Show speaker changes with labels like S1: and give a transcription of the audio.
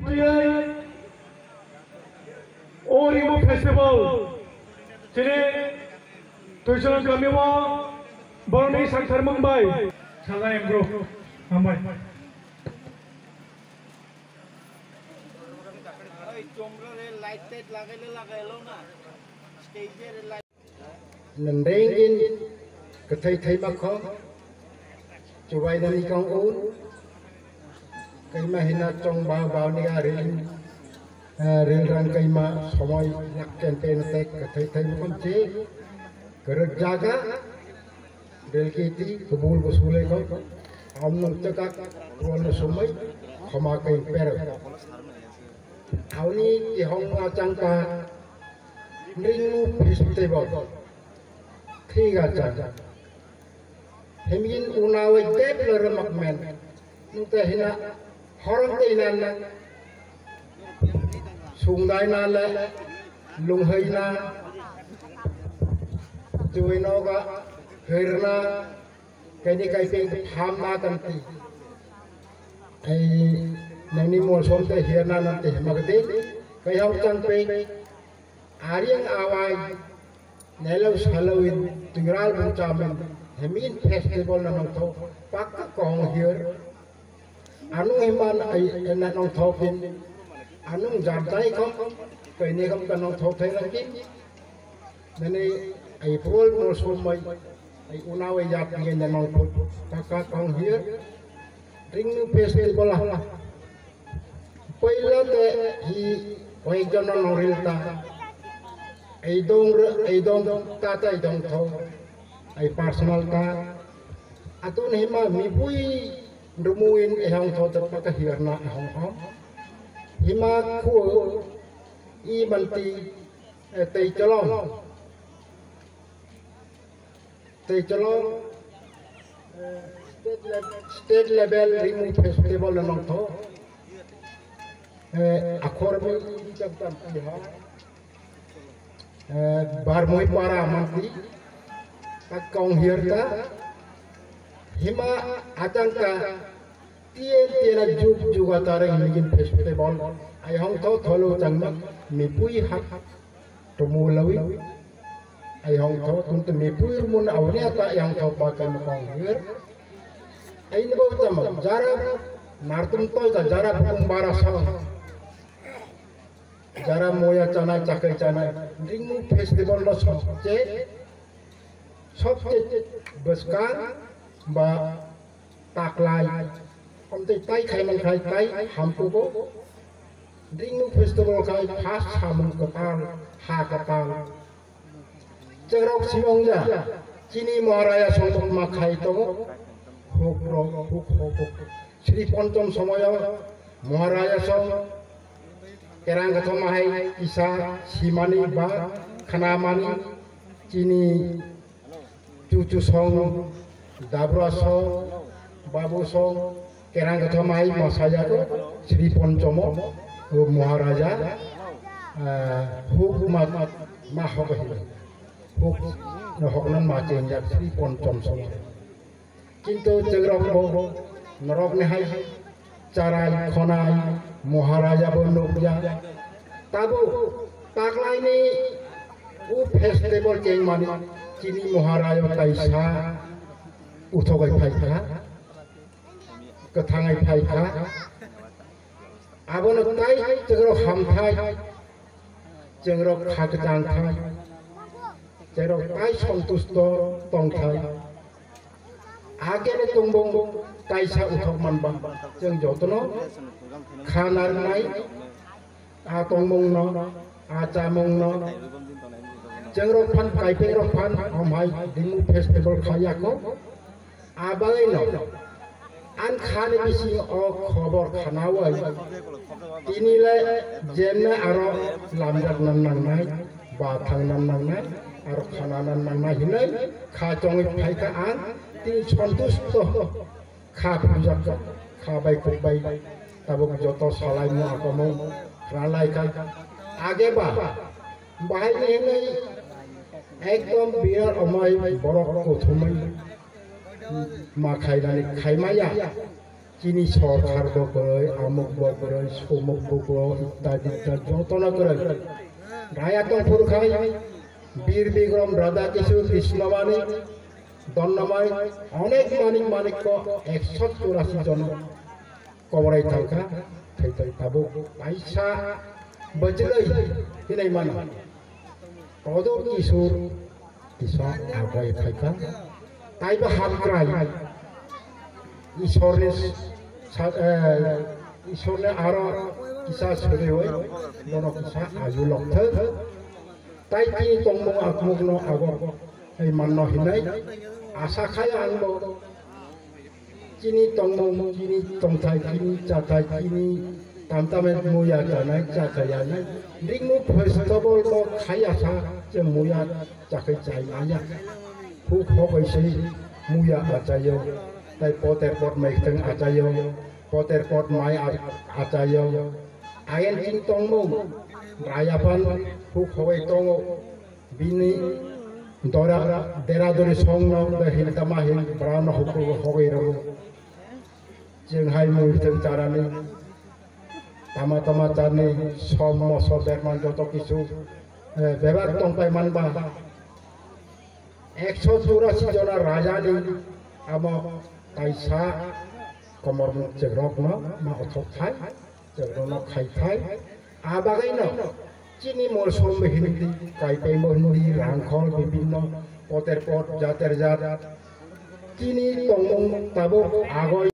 S1: Piyai Orimu Festival Jadi Tujuan kami mau Borni Sangkar Mumbai Salah bro Amai
S2: Nendengin Ketai makho Cubai nani kong un Kay mahina chong bao ni arin Rinrang kay ma Somoy Nakken penetek Ketai makon che Kerek jaga Del kiti Kebul busule ko Amnong cekak Ruan sumay Khoma kay per Awni Ihong acang ka Ringu festival Thi gacha Hemin unawai dep leremak men Nute hina Horong teinan Sungdai na le Lunghai na Cui no ka Hirna Kani kai ping ham na kanti Ai Nani mo somte hirna nanti Magdi Kai hau cang ping Ariang awai Nelau salawin Tingral buncamen Hemin festival na nong tho Pakka kong here Anong iman ay na nong tho pin Anong jabday kom Kaya ni kam ka nong tho thay lagi Nani ay prol mo sumay Ay unaway yat ngayon na nong tho Pakka kong here Ring nu festival lah Pwela te hi Way jono nong rilta Ay dong tata ay dong tho Ay personal ka Atun hima mipui Rumuin ihang tho Pagkahirna ihang om Hima kuo I banti Tay chalong Tay chalong State level Rimu festival na nong tho Akhor mo Ijabtan ihang Barmoy para manti Kong hirta Hima atangka Tiena juga tareng migin festival Ay hong tho tholo changma Mipui hak Tumulawi Ay hong tho tuntu mipui mun awni ata yang tho pakai kong hir Ay nibaw tama Jara Nartum toy ka jara bukong bara sang Jara moya chanai chakai chanai Ringu festival lo sobche Sobche Beskan Ba Taklai Komte tay khay man khay tay Hampu ko Ringu festival kay Pas hamung kapal Ha kapal Cerok simong ya Kini muaraya sontok makhay to Huk Sri Pontom Somoyo Muaraya song Kerang katomahai Isa Simani ba Kanamani Kini Cucu song Dabra song Babu song Kerang katomahai Masaya to Sri Pontomo Maharaja Huk Mahokahi Huk Hoknan Machenjak Sri Pontom song Kinto Jegrok Bo Norok Nehai Carai Khonai Maharaja Bondokja Tabu Taklai ni U festival Keng Mani Kini Maharaja Taisa Uthogai Phaika Kathangai Phaika Abon Tai Jegrok Ham Thai Jegrok Khakjang Thai Jegrok Tai Santusto Tong Thai Agene Tungbong Taisa Uthok Manbang Jeng Jotono Khanar Nai A Tongbong no A Chamong no Jeng Rok Pan Kai Pe Rok Pan Omhai Dingu Festival Khayako Abai no An Khane Bisi O Khobor Khanawai Tinile Jemne Aro Lamjat Nan Nai Bathang Nan Nai Aro Khananan Nan Nai Hinai Khachong Phaika An Tin Santusto Kha Pujak Kha Bai Kubai Tabuk Joto Salai Mu Akomo Ralai Kai Age Ba Bahai Hinai Ekdom Biar Omai Borok Uthumai Ma Khaidani Khaimaya চিনি সরকার বকরই আমুক বকরই সমুক বকর ইত্যাদি যতনা করে রায়া তংপুর খাই বীর বিক্রম রাধা কিশোর কৃষ্ণবাণী দন্নমাই অনেক মানিক 184 জন কবরাই থাকা थैथाय थाबो पैसा बजलै दिनै मान पदर किशोर किसा आगय फायका ताइबो हामक्राय ईश्वरने आरो किसा सोले होय ननो किसा आयु लक्थ ताइ कि तंगमो आकमुगनो आगो ऐ माननो हिनाय आशा खाय आंबो Kini tongmong, kini tongtai, kini catai, kini tamtamen muya janai, cakayana. Ringmu festival ko kaya sa je muya cakai cayanya. Huk hokai si muya acayo, tai poter pot maiteng acayo, poter pot mai acayo. Ayen king tongmong, rayapan huk hokai tongo, bini dora dera songno dahin tamahin brana hukul hokai rago. जोंहाय मुहितों चारानी तमा चारनी सम मसर बेरमान जत किछु बेबार तंपाय मानबा 184 जना राजानी आम ताइसा कमर जेग्रक न मा अथक थाय जेग्रन खायथाय आबागायनो चिनी मलसम हिंदी काइपाय मोहनी रांखल विभिन्न पतेर पट जातेर जात चिनी तंगमं ताबो आगय